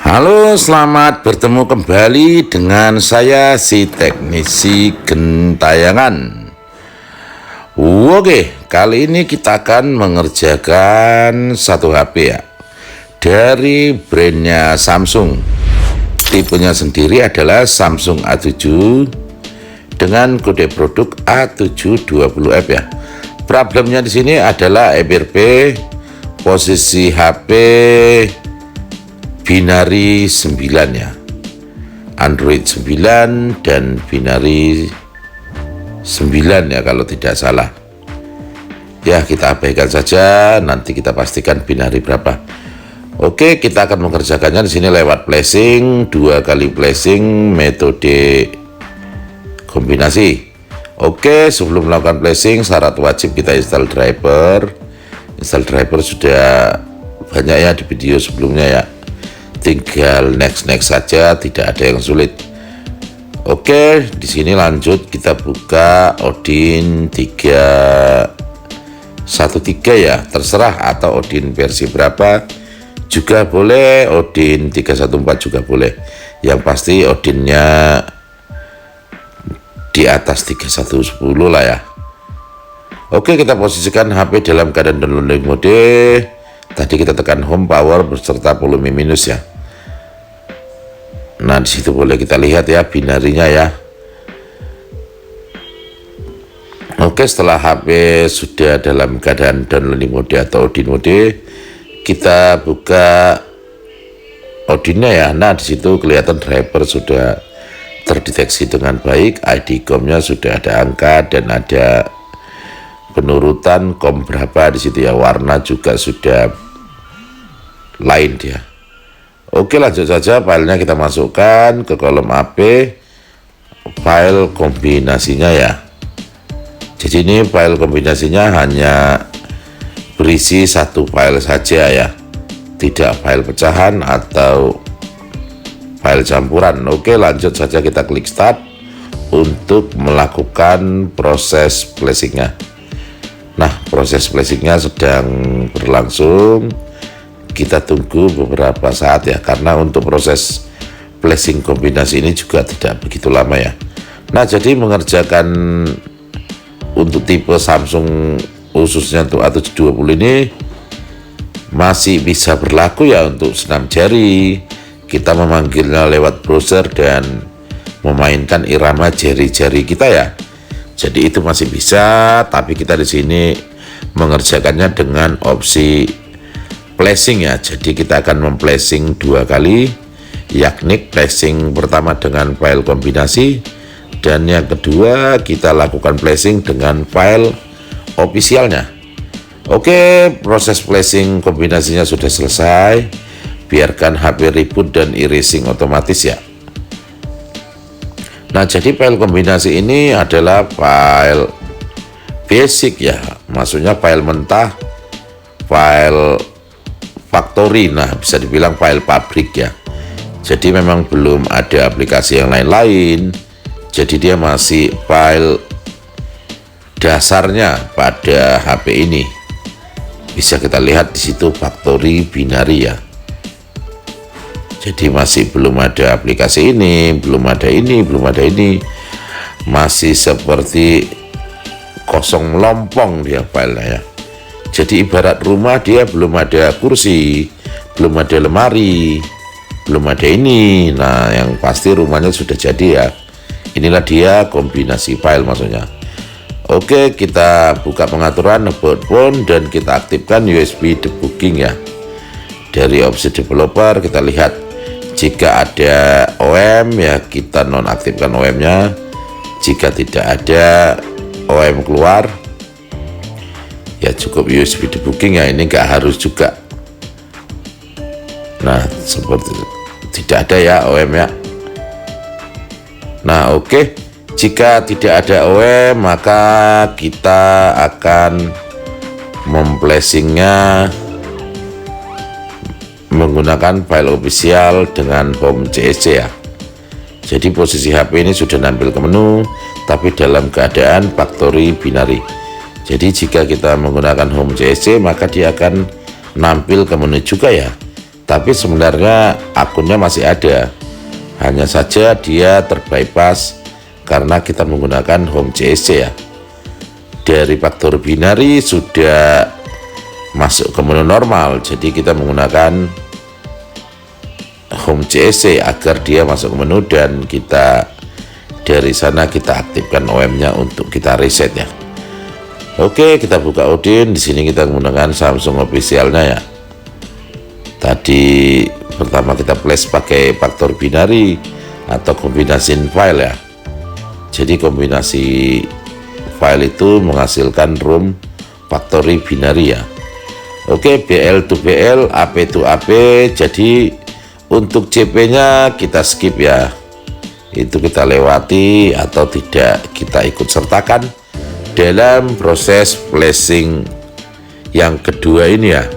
Halo, selamat bertemu kembali dengan saya si teknisi gentayangan. Oke, kali ini kita akan mengerjakan satu HP ya, dari brandnya Samsung. Tipenya sendiri adalah Samsung A7 dengan kode produk A720F ya. Problemnya di sini adalah FRP, posisi HP binary 9 ya, Android 9 dan binary 9 ya kalau tidak salah ya. Kita abaikan saja, nanti kita pastikan binary berapa. Oke, kita akan mengerjakannya di sini lewat flashing, 2 kali flashing metode kombinasi. Oke, sebelum melakukan flashing syarat wajib kita install driver. Install driver sudah banyak ya di video sebelumnya ya, tinggal next saja, tidak ada yang sulit. Oke, di sini lanjut kita buka Odin 313 ya, terserah, atau Odin versi berapa juga boleh, Odin 314 juga boleh, yang pasti Odinnya di atas 3110 lah ya. Oke, kita posisikan HP dalam keadaan downloading mode. Tadi kita tekan home, power beserta volume minus ya. Nah, di situ boleh kita lihat ya binarinya ya. Oke, setelah HP sudah dalam keadaan downloading mode atau Odin mode, kita buka Odinnya ya. Nah, di situ kelihatan driver sudah terdeteksi dengan baik, ID COM-nya sudah ada angka dan ada penurutan COM berapa di situ ya. Warna juga sudah lain dia. Oke, lanjut saja, filenya kita masukkan ke kolom AP, file kombinasinya ya. Jadi ini file kombinasinya hanya berisi satu file saja ya, tidak file pecahan atau file campuran. Oke, lanjut saja, kita klik start untuk melakukan proses flashingnya. Nah, proses flashingnya sedang berlangsung, kita tunggu beberapa saat ya, karena untuk proses flashing kombinasi ini juga tidak begitu lama ya. Nah, jadi mengerjakan untuk tipe Samsung khususnya untuk A720 ini masih bisa berlaku ya untuk senam jari. Kita memanggilnya lewat browser dan memainkan irama jari-jari kita ya. Jadi itu masih bisa, tapi kita di sini mengerjakannya dengan opsi flashing ya. Jadi kita akan memflashing 2 kali, yakni flashing pertama dengan file kombinasi, dan yang kedua kita lakukan flashing dengan file officialnya. Oke, proses flashing kombinasinya sudah selesai. Biarkan HP reboot dan erasing otomatis ya. Nah, jadi file kombinasi ini adalah file basic ya, maksudnya file mentah, file factory, nah bisa dibilang file pabrik ya. Jadi memang belum ada aplikasi yang lain-lain, jadi dia masih file dasarnya pada HP ini. Bisa kita lihat di situ factory binary ya. Jadi masih belum ada aplikasi ini, belum ada ini, masih seperti kosong melompong dia filenya ya. Jadi ibarat rumah, dia belum ada kursi, belum ada lemari, belum ada ini. Nah, yang pasti rumahnya sudah jadi ya. Inilah dia kombinasi file maksudnya. Oke, kita buka pengaturan about phone dan kita aktifkan USB debugging ya. Dari opsi developer kita lihat, jika ada OM ya kita nonaktifkan OM-nya. Jika tidak ada OM keluar ya cukup USB debugging ya, ini nggak harus juga. Nah, seperti tidak ada ya OM ya. Nah, oke, jika tidak ada OM maka kita akan memflashingnya menggunakan file official dengan home CSC ya. Jadi posisi HP ini sudah nampil ke menu, tapi dalam keadaan factory binary. Jadi jika kita menggunakan home CSC maka dia akan nampil ke menu juga ya. tapi sebenarnya akunnya masih ada, hanya saja dia terbypass karena kita menggunakan home CSC ya. Dari faktor binary sudah masuk ke menu normal, jadi kita menggunakan home CSC agar dia masuk ke menu dan kita dari sana kita aktifkan OM-nya untuk kita reset ya. Oke, kita buka Odin. Di sini kita menggunakan Samsung officialnya ya. Tadi pertama kita flash pakai faktor binary atau kombinasi file ya. Jadi kombinasi file itu menghasilkan room factory binary ya. Oke, BL to BL, AP to AP. Jadi untuk CP-nya kita skip ya. Itu kita lewati atau tidak kita ikut sertakan dalam proses flashing yang kedua ini ya.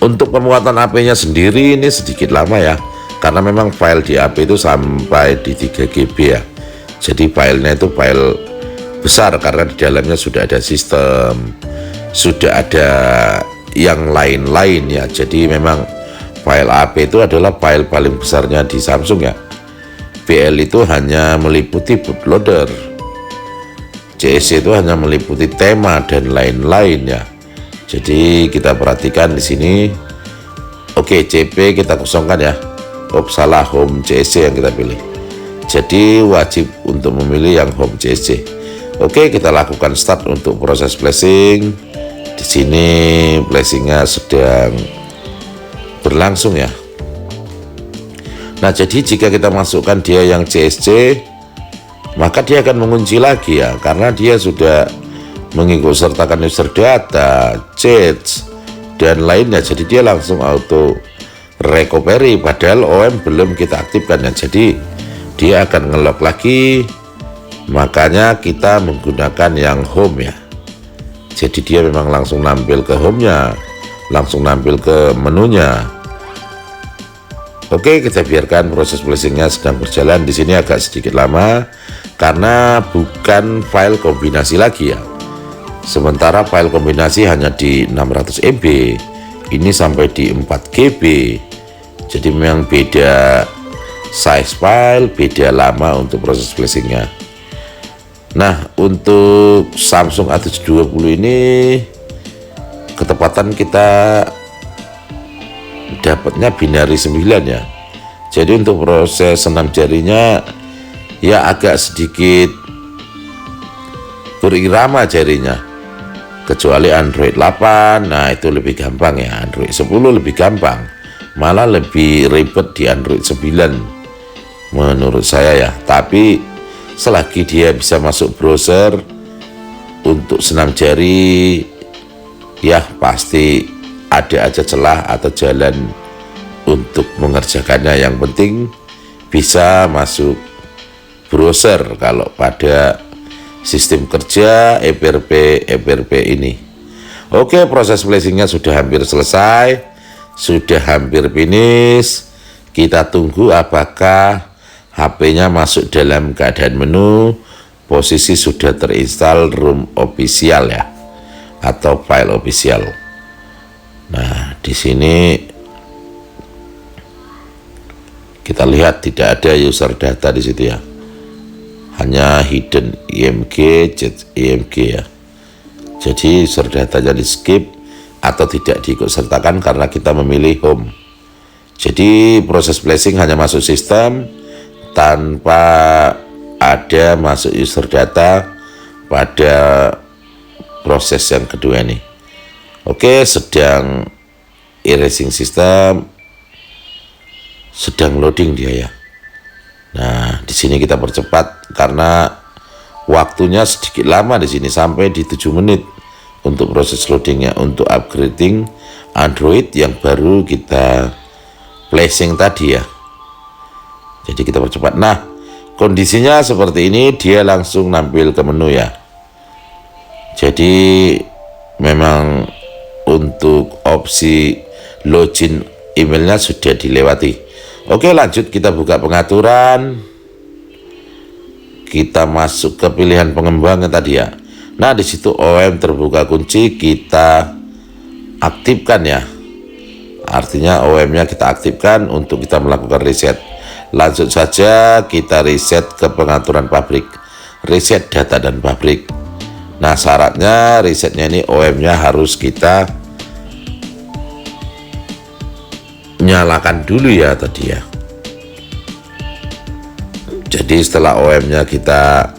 Untuk pemuatan AP-nya sendiri ini sedikit lama ya, karena memang file di AP itu sampai di 3 GB ya. Jadi filenya itu file besar karena di dalamnya sudah ada sistem, sudah ada yang lain-lain ya. Jadi memang file AP itu adalah file paling besarnya di Samsung ya. BL itu hanya meliputi bootloader, CSC itu hanya meliputi tema dan lain-lain ya. Jadi kita perhatikan di sini. Oke, CP kita kosongkan ya. Oh, salah, home CSC yang kita pilih. Jadi wajib untuk memilih yang home CSC. Oke, kita lakukan start untuk proses flashing. Di sini flashingnya sedang berlangsung ya. Nah, jadi jika kita masukkan dia yang CSC, maka dia akan mengunci lagi ya, karena dia sudah mengikut sertakan user data, chats, dan lainnya. Jadi dia langsung auto recovery, padahal OM belum kita aktifkan ya. Jadi dia akan ngelock lagi, makanya kita menggunakan yang home ya. Jadi dia memang langsung nampil ke home-nya, langsung nampil ke menunya. Oke, kita biarkan proses flashingnya sedang berjalan. Di sini agak sedikit lama karena bukan file kombinasi lagi ya. Sementara file kombinasi hanya di 600 MB, ini sampai di 4 GB. Jadi memang beda size file, beda lama untuk proses flashingnya. Nah, untuk Samsung A720 ini ketepatan kita dapatnya binary 9 ya. Jadi untuk proses senam jarinya ya agak sedikit berirama jarinya, kecuali Android 8. Nah, itu lebih gampang ya. Android 10 lebih gampang, malah lebih ribet di Android 9 menurut saya ya. Tapi selagi dia bisa masuk browser untuk senam jari ya pasti ada aja celah atau jalan untuk mengerjakannya. Yang penting bisa masuk browser kalau pada sistem kerja EPRP ini. Oke, proses flashingnya sudah hampir selesai, sudah hampir finish. Kita tunggu apakah HP-nya masuk dalam keadaan menu, posisi sudah terinstall room official ya, atau file official. Nah, di sini kita lihat tidak ada user data di situ ya, hanya hidden IMG, chat IMG ya. Jadi user datanya di skip atau tidak diikut sertakan karena kita memilih home. Jadi proses flashing hanya masuk sistem tanpa ada masuk user data pada proses yang kedua ini. Oke, sedang erasing system, sedang loading dia ya. Nah, di sini kita percepat karena waktunya sedikit lama di sini, sampai di 7 menit untuk proses loadingnya, untuk upgrading Android yang baru kita flashing tadi ya. Jadi kita percepat. Nah, kondisinya seperti ini, dia langsung nampil ke menu ya. Jadi memang untuk opsi login emailnya sudah dilewati. Oke, lanjut kita buka pengaturan. Kita masuk ke pilihan pengembangnya tadi ya. Nah, di situ OM terbuka kunci, kita aktifkan ya. Artinya OEM-nya kita aktifkan untuk kita melakukan reset. Lanjut saja kita reset ke pengaturan pabrik, reset data dan pabrik. Nah, syaratnya resetnya ini OEM-nya harus kita nyalakan dulu ya tadi ya. Jadi setelah OEM-nya kita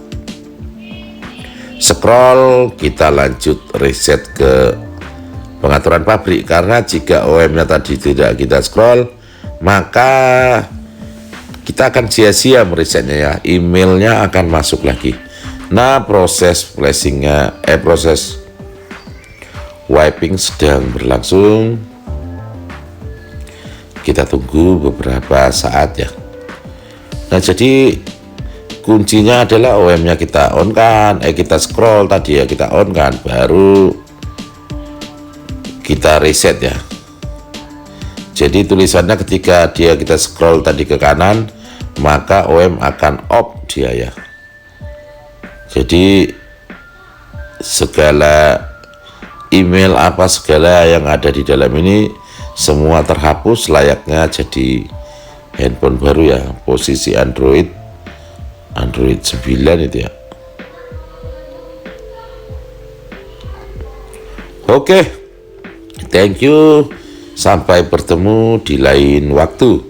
scroll, kita lanjut reset ke pengaturan pabrik. Karena jika OEM-nya tadi tidak kita scroll, maka kita akan sia-sia meresetnya ya. Emailnya akan masuk lagi. Nah, proses flashingnya, proses wiping sedang berlangsung. Kita tunggu beberapa saat ya. Nah, jadi kuncinya adalah OEM-nya kita on kan, kita scroll tadi ya, kita on kan, baru kita reset ya. Jadi tulisannya ketika kita scroll tadi ke kanan, maka OEM akan off dia ya. Jadi segala email apa segala yang ada di dalam ini semua terhapus layaknya jadi handphone baru ya, posisi Android 9 itu ya. Oke, thank you, sampai bertemu di lain waktu.